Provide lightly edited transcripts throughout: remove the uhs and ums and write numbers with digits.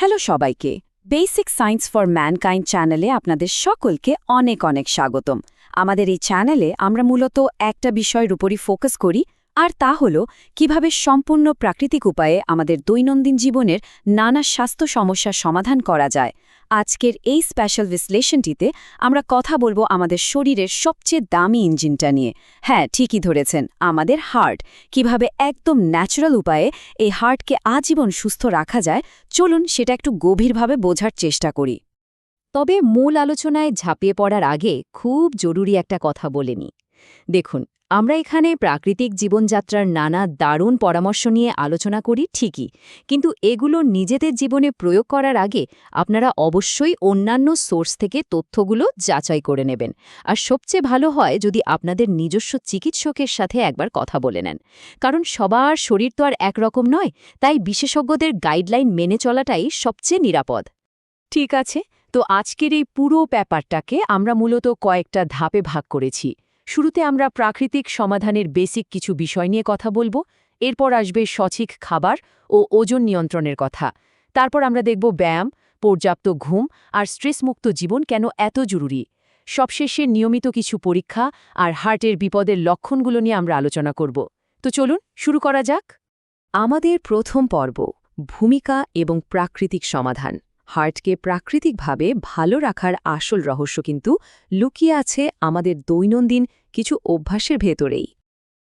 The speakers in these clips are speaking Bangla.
হ্যালো সবাইকে, বেসিক সায়েন্স ফর ম্যানকাইন্ড চ্যানেলে আপনাদের সকলকে অনেক অনেক স্বাগতম। আমাদের এই চ্যানেলে আমরা মূলত একটা বিষয়ের উপরই ফোকাস করি, আর তা হল কিভাবে সম্পূর্ণ প্রাকৃতিক উপায়ে আমাদের দৈনন্দিন জীবনের নানা স্বাস্থ্য সমস্যার সমাধান করা যায়। আজকের এই স্পেশাল বিশ্লেষণটিতে আমরা কথা বলবো আমাদের শরীরের সবচেয়ে দামি ইঞ্জিনটা নিয়ে। হ্যাঁ, ঠিকই ধরেছেন, আমাদের হার্ট। কিভাবে একদম ন্যাচারাল উপায়ে এই হার্টকে আজীবন সুস্থ রাখা যায়, চলুন সেটা একটু গভীরভাবে বোঝার চেষ্টা করি। তবে মূল আলোচনায় ঝাঁপিয়ে পড়ার আগে খুব জরুরি একটা কথা বলে নিই। দেখুন, আমরা এখানে প্রাকৃতিক জীবনযাত্রার নানা দারুণ পরামর্শ নিয়ে আলোচনা করি ঠিকই, কিন্তু এগুলো নিজেদের জীবনে প্রয়োগ করার আগে আপনারা অবশ্যই অন্যান্য সোর্স থেকে তথ্যগুলো যাচাই করে নেবেন। আর সবচেয়ে ভালো হয় যদি আপনাদের নিজস্ব চিকিৎসকের সাথে একবার কথা বলে নেন, কারণ সবার শরীর তো আর একরকম নয়, তাই বিশেষজ্ঞদের গাইডলাইন মেনে চলাটাই সবচেয়ে নিরাপদ। ঠিক আছে, তো আজকের এই পুরো ব্যাপারটাকে আমরা মূলত কয়েকটা ধাপে ভাগ করেছি। শুরুতে আমরা প্রাকৃতিক সমাধানের বেসিক কিছু বিষয় নিয়ে কথা বলবো, এরপর আসবে সঠিক খাবার ও ওজন নিয়ন্ত্রণের কথা। তারপর আমরা দেখব ব্যায়াম, পর্যাপ্ত ঘুম আর স্ট্রেসমুক্ত জীবন কেন এত জরুরি। সবশেষে নিয়মিত কিছু পরীক্ষা আর হার্টের বিপদের লক্ষণগুলো নিয়ে আমরা আলোচনা করব। তো চলুন শুরু করা যাক। আমাদের প্রথম পর্ব, ভূমিকা এবং প্রাকৃতিক সমাধান। হার্টকে প্রাকৃতিকভাবে ভালো রাখার আসল রহস্য কিন্তু লুকিয়ে আছে আমাদের দৈনন্দিন কিছু অভ্যাসের ভেতরেই।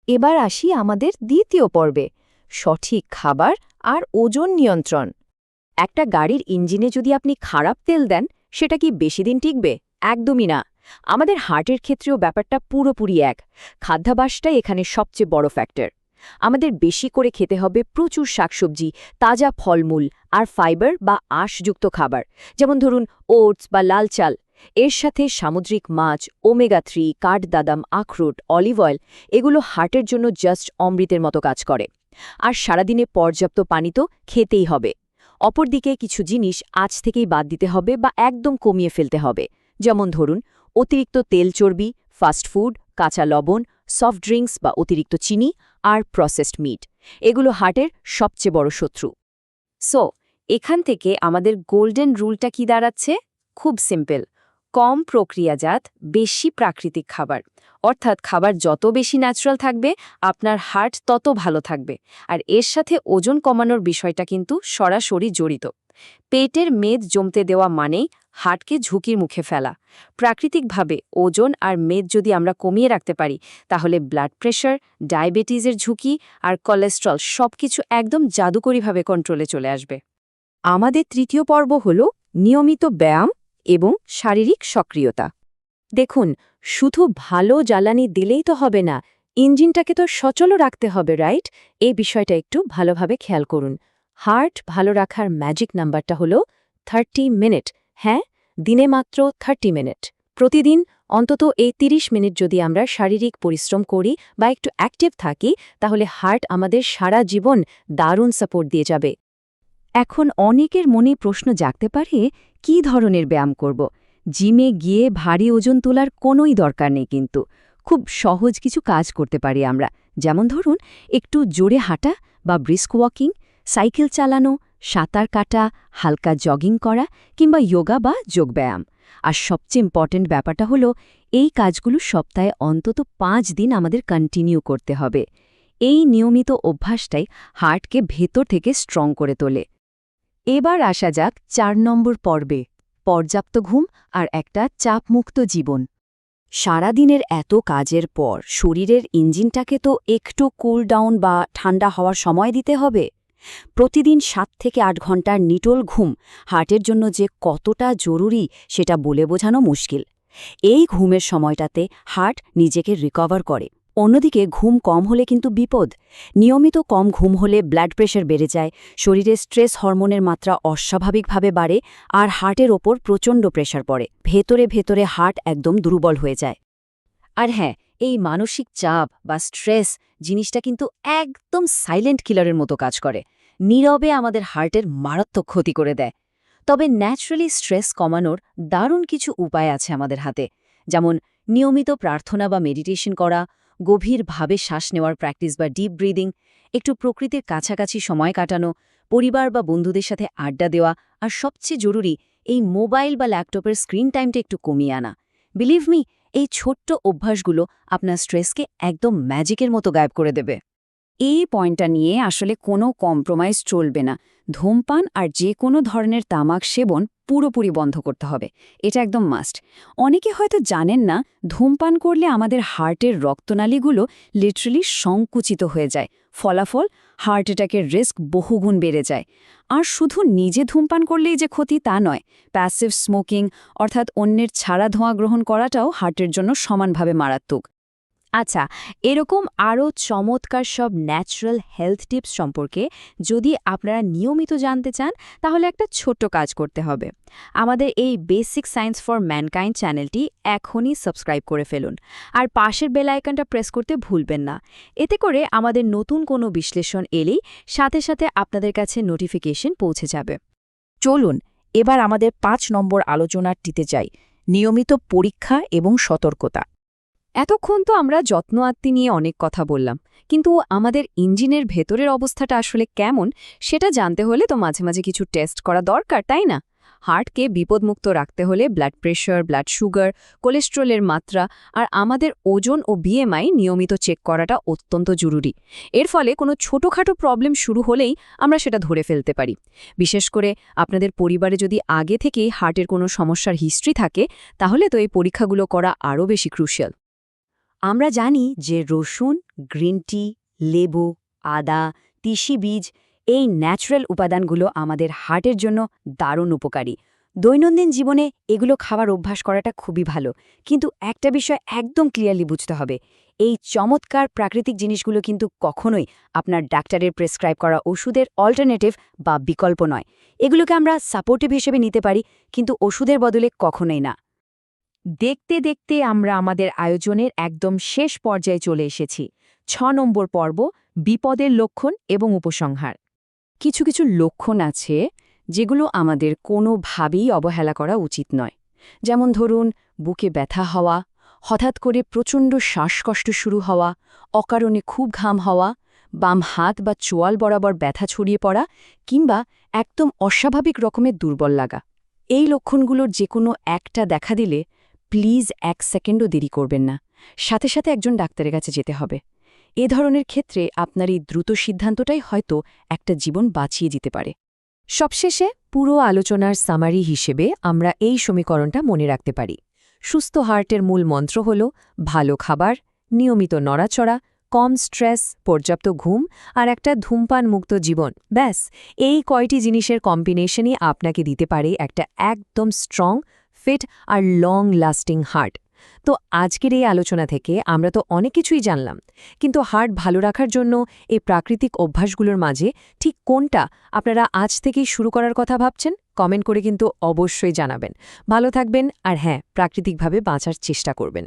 এবার আসি আমাদের দ্বিতীয় পর্বে, সঠিক খাবার আর ওজন নিয়ন্ত্রণ। একটা গাড়ির ইঞ্জিনে যদি আপনি খারাপ তেল দেন, সেটা কি বেশি দিন টিকবে? একদমই না। আমাদের হার্টের ক্ষেত্রেও ব্যাপারটা পুরোপুরি এক। খাদ্যাভ্যাসটাই এখানে সবচেয়ে বড় ফ্যাক্টর। আমাদের বেশি করে খেতে হবে প্রচুর শাকসবজি, তাজা ফলমূল আর ফাইবার বা আঁশযুক্ত খাবার, যেমন ধরুন ওটস বা লাল চাল। এর সাথে সামুদ্রিক মাছ, ওমেগা-3, কাঠবাদাম, আখরোট, অলিভ অয়েল, এগুলো হার্টের জন্য জাস্ট অমৃতের মতো কাজ করে। আর সারাদিনে পর্যাপ্ত পানি তো খেতেই হবে। অপরদিকে কিছু জিনিস আজ থেকেই বাদ দিতে হবে বা একদম কমিয়ে ফেলতে হবে, যেমন ধরুন অতিরিক্ত তেল চর্বি, ফাস্টফুড, কাঁচা লবণ, সফট ড্রিঙ্কস বা অতিরিক্ত চিনি আর প্রসেসড মিট। এগুলো হার্টের সবচেয়ে বড় শত্রু। সো এখান থেকে আমাদের গোল্ডেন রুলটা কি দাঁড়াচ্ছে? খুব সিম্পল, কম প্রক্রিয়াজাত, বেশি প্রাকৃতিক খাবার। অর্থাৎ খাবার যত বেশি ন্যাচারাল থাকবে, আপনার হার্ট তত ভালো থাকবে। আর এর সাথে ওজন কমানোর বিষয়টা কিন্তু সরাসরি জড়িত। পেটের মেদ জমতে দেওয়া মানেই হার্টকে ঝুঁকির মুখে ফেলা। প্রাকৃতিকভাবে ওজন আর মেদ যদি আমরা কমিয়ে রাখতে পারি, তাহলে ব্লাড প্রেশার, ডায়াবেটিসের ঝুঁকি আর কোলেস্ট্রল সবকিছু একদম জাদুকরীভাবে কন্ট্রোলে চলে আসবে। আমাদের তৃতীয় পর্ব হল নিয়মিত ব্যায়াম এবং শারীরিক সক্রিয়তা। দেখুন, শুধু ভালো জ্বালানি দিলেই তো হবে না, ইঞ্জিনটাকে তো সচল রাখতে হবে, রাইট? এই বিষয়টা একটু ভালোভাবে খেয়াল করুন। হার্ট ভালো রাখার ম্যাজিক নাম্বারটা হলো 30 মিনিট। হ্যাঁ, দিনে মাত্র 30 মিনিট। প্রতিদিন অন্তত এই 30 মিনিট যদি আমরা শারীরিক পরিশ্রম করি বা একটু অ্যাক্টিভ থাকি, তাহলে হার্ট আমাদের সারা জীবন দারুণ সাপোর্ট দিয়ে যাবে। এখন অনেকের মনে প্রশ্ন জাগতে পারে, কী ধরনের ব্যায়াম করব? জিমে গিয়ে ভারী ওজন তোলার কোনোই দরকার নেই, কিন্তু খুব সহজ কিছু কাজ করতে পারি আমরা। যেমন ধরুন একটু জোরে হাঁটা বা ব্রিস্ক ওয়াকিং, সাইকেল চালানো, সাঁতার কাটা, হালকা জগিং করা কিংবা যোগা বা যোগব্যায়াম। আর সবচেয়ে ইম্পর্ট্যান্ট ব্যাপারটা হলো, এই কাজগুলো সপ্তাহে অন্তত 5 দিন আমাদের কন্টিনিউ করতে হবে। এই নিয়মিত অভ্যাসটাই হার্টকে ভেতর থেকে স্ট্রং করে তোলে। এবার আসা যাক 4 নম্বর পর্বে, পর্যাপ্ত ঘুম আর একটা চাপমুক্ত জীবন। সারাদিনের এত কাজের পর শরীরের ইঞ্জিনটাকে তো একটু কুল ডাউন বা ঠান্ডা হওয়ার সময় দিতে হবে। প্রতিদিন 7 থেকে 8 ঘন্টার নিটোল ঘুম হার্টের জন্য যে কতটা জরুরি সেটা বলে বোঝানো মুশকিল। এই ঘুমের সময়টাতে হার্ট নিজেকে রিকভার করে। অন্যদিকে ঘুম কম হলে কিন্তু বিপদ। নিয়মিত কম ঘুম হলে ব্লাড প্রেশার বেড়ে যায়, শরীরে স্ট্রেস হরমোনের মাত্রা অস্বাভাবিকভাবে বাড়ে আর হার্টের ওপর প্রচণ্ড প্রেশার পড়ে। ভেতরে ভেতরে হার্ট একদম দুর্বল হয়ে যায়। আর হ্যাঁ, এই মানসিক চাপ বা স্ট্রেস জিনিসটা কিন্তু একদম সাইলেন্ট কিলারের মতো কাজ করে। নীরবে আমাদের হার্টের মারাত্মক ক্ষতি করে দেয়। তবে ন্যাচারালি স্ট্রেস কমানোর দারুণ কিছু উপায় আছে আমাদের হাতে, যেমন নিয়মিত প্রার্থনা বা মেডিটেশন করা, গভীরভাবে শ্বাস নেওয়ার প্র্যাকটিস বা ডিপ ব্রিদিং, একটু প্রকৃতির কাছাকাছি সময় কাটানো, পরিবার বা বন্ধুদের সাথে আড্ডা দেওয়া আর সবচেয়ে জরুরি এই মোবাইল বা ল্যাপটপের স্ক্রিন টাইমটা একটু কমিয়ে আনা। বিলিভ মি, এই ছোট্ট অভ্যাসগুলো আপনার স্ট্রেসকে একদম ম্যাজিকের মতো গায়েব করে দেবে। এই পয়েন্টটা নিয়ে আসলে কোনো কম্প্রোমাইজ চলবে না। ধূমপান আর যে কোনো ধরনের তামাক সেবন পুরোপুরি বন্ধ করতে হবে, এটা একদম মাস্ট। অনেকে হয়তো জানেন না, ধূমপান করলে আমাদের হার্টের রক্তনালীগুলো লিটারালি সংকুচিত হয়ে যায়। ফলাফল, হার্ট অ্যাটাকের রিস্ক বহুগুণ বেড়ে যায়। আর শুধু নিজে ধূমপান করলেই যে ক্ষতি তা নয়, প্যাসিভ স্মোকিং অর্থাৎ অন্যের ছাড়া ধোঁয়া গ্রহণ করাটাও হার্টের জন্য সমানভাবে মারাত্মক। আচ্ছা, এরকম আরও চমৎকার সব ন্যাচারাল হেলথ টিপস সম্পর্কে যদি আপনারা নিয়মিত জানতে চান, তাহলে একটা ছোট্ট কাজ করতে হবে। আমাদের এই বেসিক সায়েন্স ফর ম্যানকাইন্ড চ্যানেলটি এখনই সাবস্ক্রাইব করে ফেলুন, আর পাশের বেল আইকনটা প্রেস করতে ভুলবেন না। এতে করে আমাদের নতুন কোনো বিশ্লেষণ এলেই সাথে সাথে আপনাদের কাছে নোটিফিকেশন পৌঁছে যাবে। চলুন এবার আমাদের ৫ নম্বর আলোচনাটিতে যাই, নিয়মিত পরীক্ষা এবং সতর্কতা। এতক্ষণ তো আমরা যত্ন আত্মি নিয়ে অনেক কথা বললাম, কিন্তু আমাদের ইঞ্জিনের ভেতরের অবস্থাটা আসলে কেমন সেটা জানতে হলে তো মাঝে মাঝে কিছু টেস্ট করা দরকার, তাই না? হার্টকে বিপদমুক্ত রাখতে হলে ব্লাড প্রেশার, ব্লাড সুগার, কোলেস্ট্রলের মাত্রা আর আমাদের ওজন ও বিএমআই নিয়মিত চেক করাটা অত্যন্ত জরুরি। এর ফলে কোনো ছোটখাটো প্রবলেম শুরু হলেই আমরা সেটা ধরে ফেলতে পারি। বিশেষ করে আপনাদের পরিবারে যদি আগে থেকেই হার্টের কোনো সমস্যার হিস্ট্রি থাকে, তাহলে তো এই পরীক্ষাগুলো করা আরও বেশি ক্রুশিয়াল। আমরা জানি যে রসুন, গ্রিন টি, লেবু, আদা, তিসি বীজ, এই ন্যাচারাল উপাদানগুলো আমাদের হার্টের জন্য দারুণ উপকারী। দৈনন্দিন জীবনে এগুলো খাওয়ার অভ্যাস করাটা খুবই ভালো, কিন্তু একটা বিষয় একদম ক্লিয়ারলি বুঝতে হবে, এই চমৎকার প্রাকৃতিক জিনিসগুলো কিন্তু কখনোই আপনার ডাক্তারের প্রেসক্রাইব করা ওষুধের অল্টারনেটিভ বা বিকল্প নয়। এগুলোকে আমরা সাপোর্টিভ হিসেবে নিতে পারি, কিন্তু ওষুধের বদলে কখনোই না। দেখতে দেখতে আমরা আমাদের আয়োজনের একদম শেষ পর্যায়ে চলে এসেছি। ৬ নম্বর পর্ব, বিপদের লক্ষণ এবং উপসংহার। কিছু কিছু লক্ষণ আছে যেগুলো আমাদের কোনোভাবেই অবহেলা করা উচিত নয়। যেমন ধরুন, বুকে ব্যথা হওয়া, হঠাৎ করে প্রচণ্ড শ্বাসকষ্ট শুরু হওয়া, অকারণে খুব ঘাম হওয়া, বাম হাত বা চোয়াল বরাবর ব্যথা ছড়িয়ে পড়া, কিংবা একদম অস্বাভাবিক রকমের দুর্বল লাগা। এই লক্ষণগুলোর যে কোনো একটা দেখা দিলে প্লিজ ১ সেকেন্ডও দেরি করবেন না, সাথে সাথে একজন ডাক্তারের কাছে যেতে হবে। এ ধরনের ক্ষেত্রে আপনার এই দ্রুত সিদ্ধান্তটাই হয়তো একটা জীবন বাঁচিয়ে দিতে পারে। সবশেষে পুরো আলোচনার সামারি হিসেবে আমরা এই সমীকরণটা মনে রাখতে পারি। সুস্থ হার্টের মূল মন্ত্র হল ভালো খাবার, নিয়মিত নড়াচড়া, কম স্ট্রেস, পর্যাপ্ত ঘুম আর একটা ধূমপানমুক্ত জীবন। ব্যাস, এই কয়টি জিনিসের কম্বিনেশনই আপনাকে দিতে পারে একটা একদম স্ট্রং, ফিট আর লং লাস্টিং হার্ট। তো আজকের এই আলোচনা থেকে আমরা তো অনেক কিছুই জানলাম, কিন্তু হার্ট ভালো রাখার জন্য এই প্রাকৃতিক অভ্যাসগুলোর মাঝে ঠিক কোনটা আপনারা আজ থেকেই শুরু করার কথা ভাবছেন, কমেন্ট করে কিন্তু অবশ্যই জানাবেন। ভালো থাকবেন, আর হ্যাঁ, প্রাকৃতিকভাবে বাঁচার চেষ্টা করবেন।